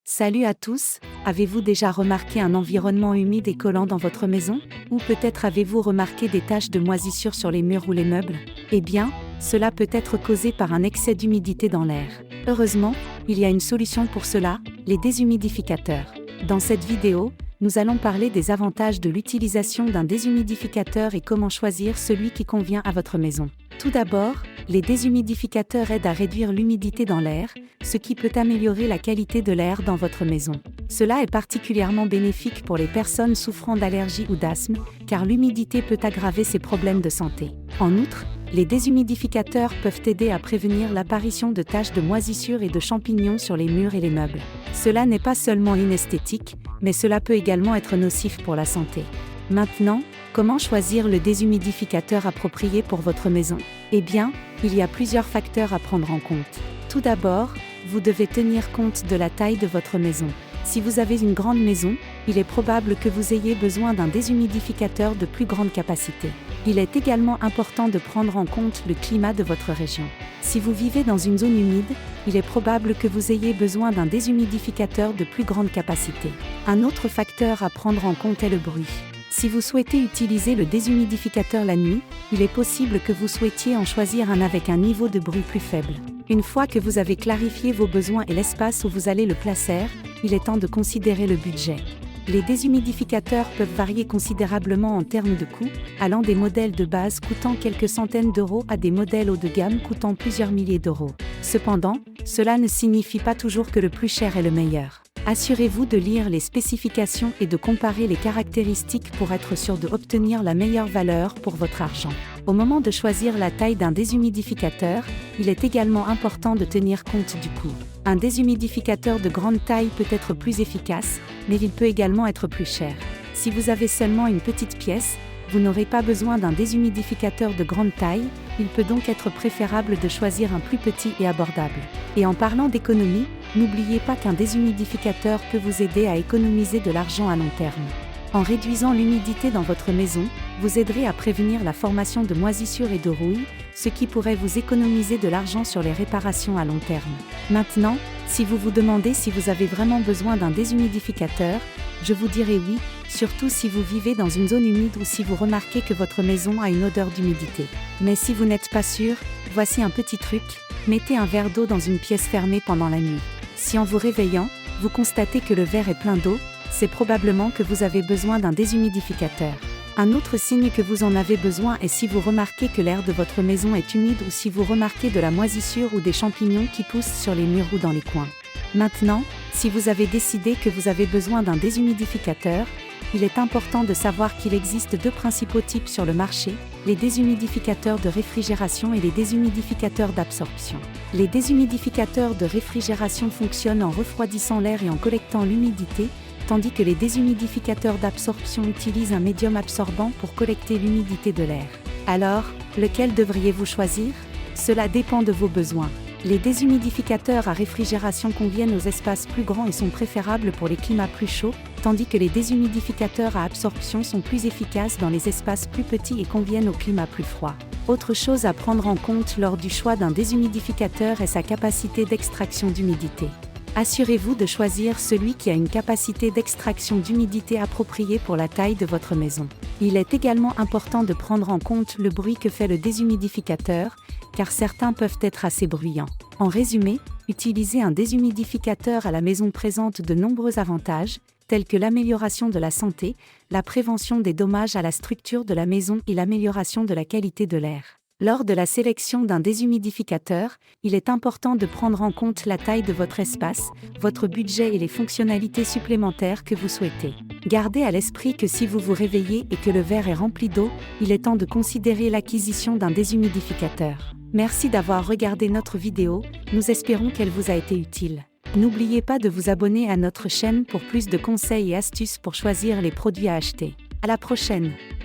Salut à tous, avez-vous déjà remarqué un environnement humide et collant dans votre maison? Ou peut-être avez-vous remarqué des taches de moisissure sur les murs ou les meubles? Eh bien, cela peut être causé par un excès d'humidité dans l'air. Heureusement, il y a une solution pour cela, les déshumidificateurs. Dans cette vidéo, nous allons parler des avantages de l'utilisation d'un déshumidificateur et comment choisir celui qui convient à votre maison. Tout d'abord, les déshumidificateurs aident à réduire l'humidité dans l'air, ce qui peut améliorer la qualité de l'air dans votre maison. Cela est particulièrement bénéfique pour les personnes souffrant d'allergies ou d'asthme, car l'humidité peut aggraver ces problèmes de santé. En outre, les déshumidificateurs peuvent aider à prévenir l'apparition de taches de moisissure et de champignons sur les murs et les meubles. Cela n'est pas seulement inesthétique, mais cela peut également être nocif pour la santé. Maintenant, comment choisir le déshumidificateur approprié pour votre maison? Eh bien, il y a plusieurs facteurs à prendre en compte. Tout d'abord, vous devez tenir compte de la taille de votre maison. Si vous avez une grande maison, il est probable que vous ayez besoin d'un déshumidificateur de plus grande capacité. Il est également important de prendre en compte le climat de votre région. Si vous vivez dans une zone humide, il est probable que vous ayez besoin d'un déshumidificateur de plus grande capacité. Un autre facteur à prendre en compte est le bruit. Si vous souhaitez utiliser le déshumidificateur la nuit, il est possible que vous souhaitiez en choisir un avec un niveau de bruit plus faible. Une fois que vous avez clarifié vos besoins et l'espace où vous allez le placer, il est temps de considérer le budget. Les déshumidificateurs peuvent varier considérablement en termes de coût, allant des modèles de base coûtant quelques centaines d'euros à des modèles haut de gamme coûtant plusieurs milliers d'euros. Cependant, cela ne signifie pas toujours que le plus cher est le meilleur. Assurez-vous de lire les spécifications et de comparer les caractéristiques pour être sûr d'obtenir la meilleure valeur pour votre argent. Au moment de choisir la taille d'un déshumidificateur, il est également important de tenir compte du coût. Un déshumidificateur de grande taille peut être plus efficace, mais il peut également être plus cher. Si vous avez seulement une petite pièce, vous n'aurez pas besoin d'un déshumidificateur de grande taille, il peut donc être préférable de choisir un plus petit et abordable. Et en parlant d'économie, n'oubliez pas qu'un déshumidificateur peut vous aider à économiser de l'argent à long terme. En réduisant l'humidité dans votre maison, vous aiderez à prévenir la formation de moisissures et de rouille, ce qui pourrait vous économiser de l'argent sur les réparations à long terme. Maintenant, si vous vous demandez si vous avez vraiment besoin d'un déshumidificateur, je vous dirai oui, surtout si vous vivez dans une zone humide ou si vous remarquez que votre maison a une odeur d'humidité. Mais si vous n'êtes pas sûr, voici un petit truc, mettez un verre d'eau dans une pièce fermée pendant la nuit. Si en vous réveillant, vous constatez que le verre est plein d'eau, c'est probablement que vous avez besoin d'un déshumidificateur. Un autre signe que vous en avez besoin est si vous remarquez que l'air de votre maison est humide ou si vous remarquez de la moisissure ou des champignons qui poussent sur les murs ou dans les coins. Maintenant, si vous avez décidé que vous avez besoin d'un déshumidificateur, il est important de savoir qu'il existe deux principaux types sur le marché, les déshumidificateurs de réfrigération et les déshumidificateurs d'absorption. Les déshumidificateurs de réfrigération fonctionnent en refroidissant l'air et en collectant l'humidité, tandis que les déshumidificateurs d'absorption utilisent un médium absorbant pour collecter l'humidité de l'air. Alors, lequel devriez-vous choisir? Cela dépend de vos besoins. Les déshumidificateurs à réfrigération conviennent aux espaces plus grands et sont préférables pour les climats plus chauds, tandis que les déshumidificateurs à absorption sont plus efficaces dans les espaces plus petits et conviennent aux climats plus froids. Autre chose à prendre en compte lors du choix d'un déshumidificateur est sa capacité d'extraction d'humidité. Assurez-vous de choisir celui qui a une capacité d'extraction d'humidité appropriée pour la taille de votre maison. Il est également important de prendre en compte le bruit que fait le déshumidificateur, car certains peuvent être assez bruyants. En résumé, utiliser un déshumidificateur à la maison présente de nombreux avantages, tels que l'amélioration de la santé, la prévention des dommages à la structure de la maison et l'amélioration de la qualité de l'air. Lors de la sélection d'un déshumidificateur, il est important de prendre en compte la taille de votre espace, votre budget et les fonctionnalités supplémentaires que vous souhaitez. Gardez à l'esprit que si vous vous réveillez et que le verre est rempli d'eau, il est temps de considérer l'acquisition d'un déshumidificateur. Merci d'avoir regardé notre vidéo, nous espérons qu'elle vous a été utile. N'oubliez pas de vous abonner à notre chaîne pour plus de conseils et astuces pour choisir les produits à acheter. À la prochaine!